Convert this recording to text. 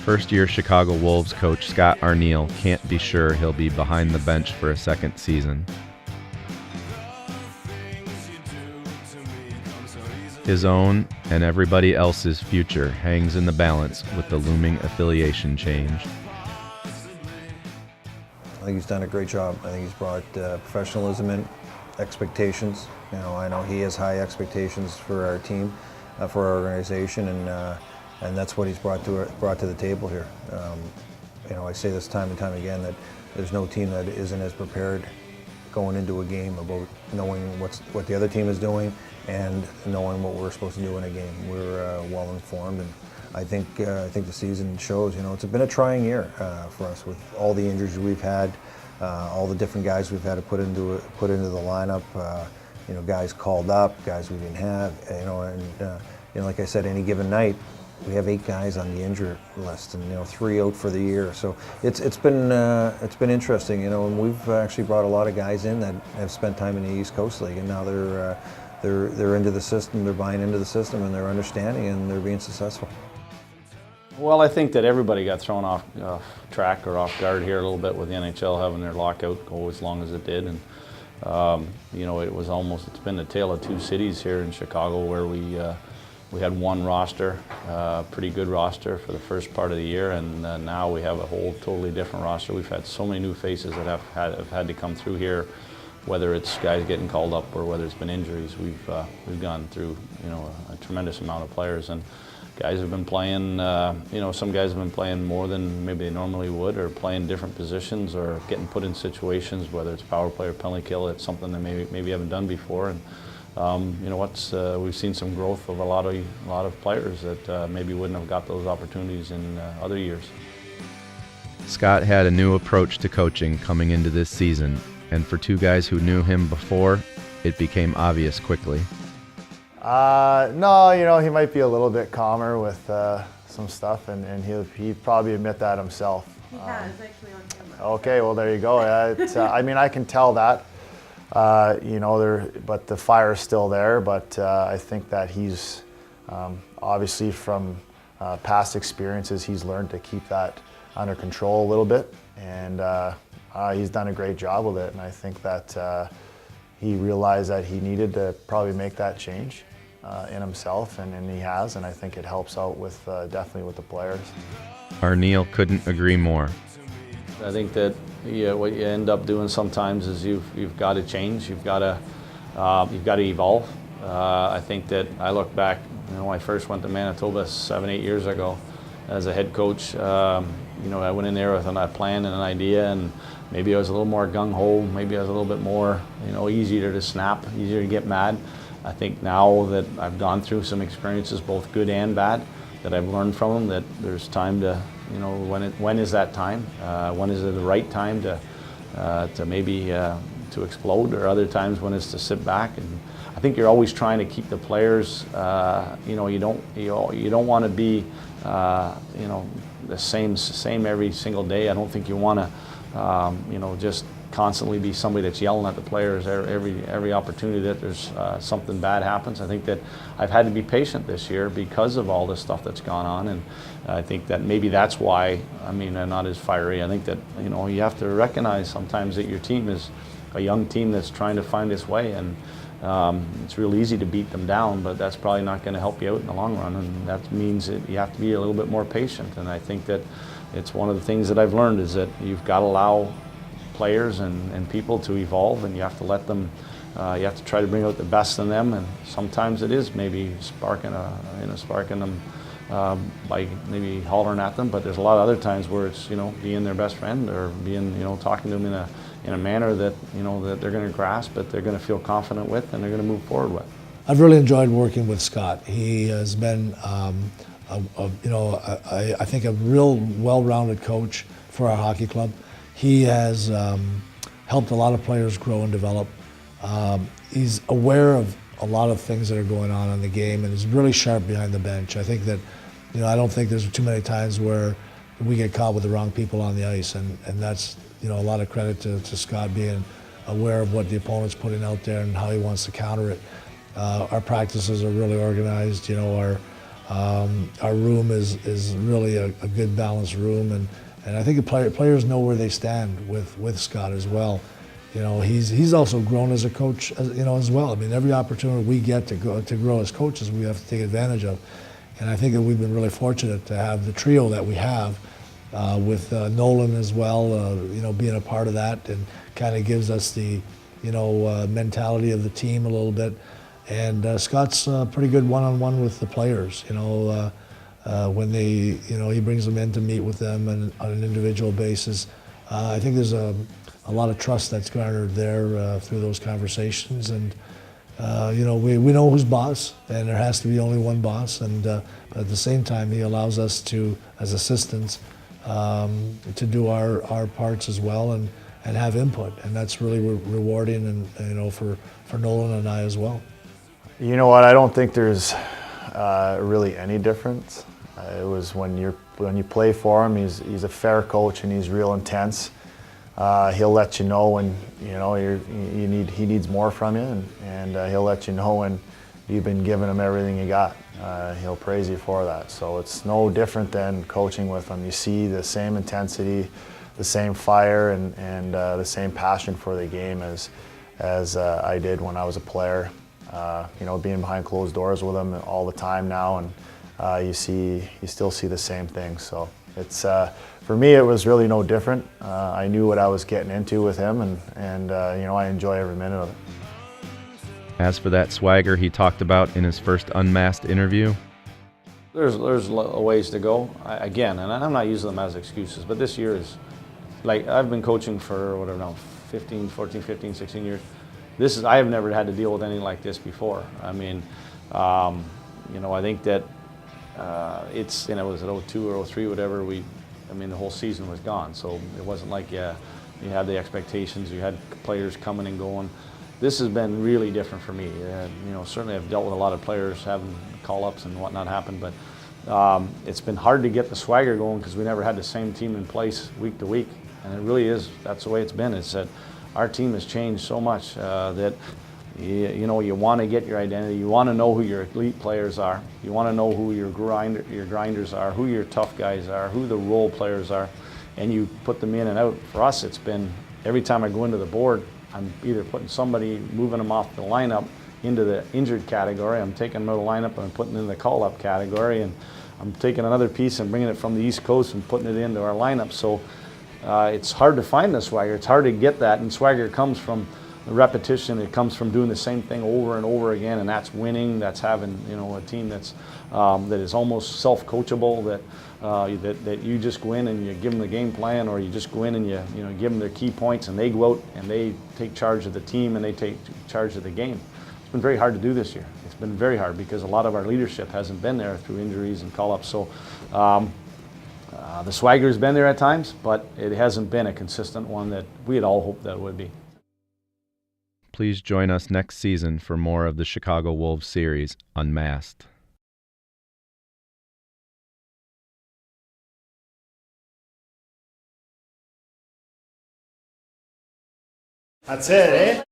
First-year Chicago Wolves coach Scott Arniel can't be sure he'll be behind the bench for a second season. His own and everybody else's future hangs in the balance with the looming affiliation change. I think he's done a great job. I think he's brought professionalism in, expectations. I know he has high expectations for our team, for our organization, and that's what he's brought to the table here. I say this time and time again that there's no team that isn't as prepared going into a game about knowing what the other team is doing and knowing what we're supposed to do in a game. We're well informed, and I think the season shows. It's been a trying year for us with all the injuries we've had, all the different guys we've had to put into the lineup. Guys called up, guys we didn't have. Like I said, any given night, we have 8 guys on the injury list, and 3 out for the year. So it's been interesting, and we've actually brought a lot of guys in that have spent time in the East Coast League, and now they're into the system, they're buying into the system, and they're understanding, and they're being successful. Well, I think that everybody got thrown off track or off guard here a little bit with the NHL having their lockout go as long as it did, and it's been a tale of two cities here in Chicago, where we had one roster, pretty good roster for the first part of the year, and now we have a whole totally different roster. We've had so many new faces that have had to come through here, whether it's guys getting called up or whether it's been injuries. We've gone through a tremendous amount of players, and guys have been playing. Some guys have been playing more than maybe they normally would, or playing different positions, or getting put in situations, whether it's power play or penalty kill. It's something they maybe haven't done before, and we've seen some growth of a lot of players that maybe wouldn't have got those opportunities in other years. Scott had a new approach to coaching coming into this season, and for two guys who knew him before, it became obvious quickly. No, he might be a little bit calmer with some stuff, and he'd probably admit that himself. He has, actually, on camera. Okay, well, there you go. I can tell that. But the fire is still there. But I think that he's obviously from past experiences, he's learned to keep that under control a little bit, and he's done a great job with it. And I think that he realized that he needed to probably make that change in himself, and he has. And I think it helps out with definitely with the players. Arniel couldn't agree more. I think that what you end up doing sometimes is you've got to change. You've got to evolve. I think that I look back, when I first went to Manitoba 7-8 years ago as a head coach. I went in there with a plan and an idea, and maybe I was a little more gung-ho. Maybe I was a little bit more, easier to snap, easier to get mad. I think now that I've gone through some experiences, both good and bad, that I've learned from them, that there's time to, when is that time? When is it the right time to maybe to explode, or other times when it's to sit back? And I think you're always trying to keep the players. You don't want to be the same every single day. I don't think you want to just constantly be somebody that's yelling at the players every opportunity that there's something bad happens. I think that I've had to be patient this year because of all this stuff that's gone on, and I think that maybe that's why I'm not as fiery. I think that you have to recognize sometimes that your team is a young team that's trying to find its way, and it's real easy to beat them down, but that's probably not going to help you out in the long run, and that means that you have to be a little bit more patient. And I think that it's one of the things that I've learned is that you've got to allow players and people to evolve, and you have to let them, you have to try to bring out the best in them, and sometimes it is maybe sparking them by maybe hollering at them, but there's a lot of other times where it's being their best friend, or being talking to them in a manner that that they're going to grasp, that they're going to feel confident with, and they're going to move forward with. I've really enjoyed working with Scott. He has been I think a real well-rounded coach for our hockey club. He has helped a lot of players grow and develop. He's aware of a lot of things that are going on in the game, and he's really sharp behind the bench. I think that, I don't think there's too many times where we get caught with the wrong people on the ice, and that's, a lot of credit to Scott being aware of what the opponent's putting out there and how he wants to counter it. Our practices are really organized. Our Our room is really a good balanced room, and I think the players know where they stand with Scott as well. You know, he's also grown as a coach, as well. I mean, every opportunity we get to grow as coaches, we have to take advantage of. And I think that we've been really fortunate to have the trio that we have, with Nolan as well, being a part of that, and kind of gives us the, mentality of the team a little bit. And Scott's pretty good one-on-one with the players. When they, he brings them in to meet with them on an individual basis. I think there's a lot of trust that's garnered there through those conversations, and we know who's boss, and there has to be only one boss. And but at the same time, he allows us to, as assistants, to do our parts as well and have input, and that's really rewarding, and for Nolan and I as well. You know what? I don't think there's really any difference. It was when you play for him. He's a fair coach, and he's real intense. He'll let you know when he needs more from you, and he'll let you know when you've been giving him everything you got. He'll praise you for that. So it's no different than coaching with him. You see the same intensity, the same fire, and the same passion for the game as I did when I was a player. Being behind closed doors with him all the time now, and you still see the same thing. So it's for me, it was really no different. I knew what I was getting into with him, and I enjoy every minute of it. As for that swagger he talked about in his first Unmasked interview, There's a ways to go. Again, and I'm not using them as excuses, but this year is, like, I've been coaching for, 15, 16 years. I have never had to deal with anything like this before. I mean, I think that it was at 02 or 03, whatever, the whole season was gone. So it wasn't like you had the expectations, you had players coming and going. This has been really different for me. Certainly I've dealt with a lot of players having call-ups and whatnot happen, but it's been hard to get the swagger going because we never had the same team in place week to week. And it really is, that's the way it's been. It's that our team has changed so much that you want to get your identity. You want to know who your elite players are. You want to know who your grinders are, who your tough guys are, who the role players are, and you put them in and out. For us, it's been every time I go into the board, I'm either putting somebody, moving them off the lineup into the injured category. I'm taking them out of the lineup and I'm putting them in the call-up category, and I'm taking another piece and bringing it from the East Coast and putting it into our lineup. So it's hard to find the swagger. It's hard to get that, and swagger comes from the repetition. It comes from doing the same thing over and over again, and that's winning. That's having a team that is almost self-coachable. That you just go in and you give them the game plan, or you just go in and you give them their key points, and they go out and they take charge of the team and they take charge of the game. It's been very hard to do this year. It's been very hard because a lot of our leadership hasn't been there through injuries and call-ups. So. The swagger's been there at times, but it hasn't been a consistent one that we had all hoped that it would be. please join us next season for more of the Chicago Wolves series, Unmasked. That's it, eh?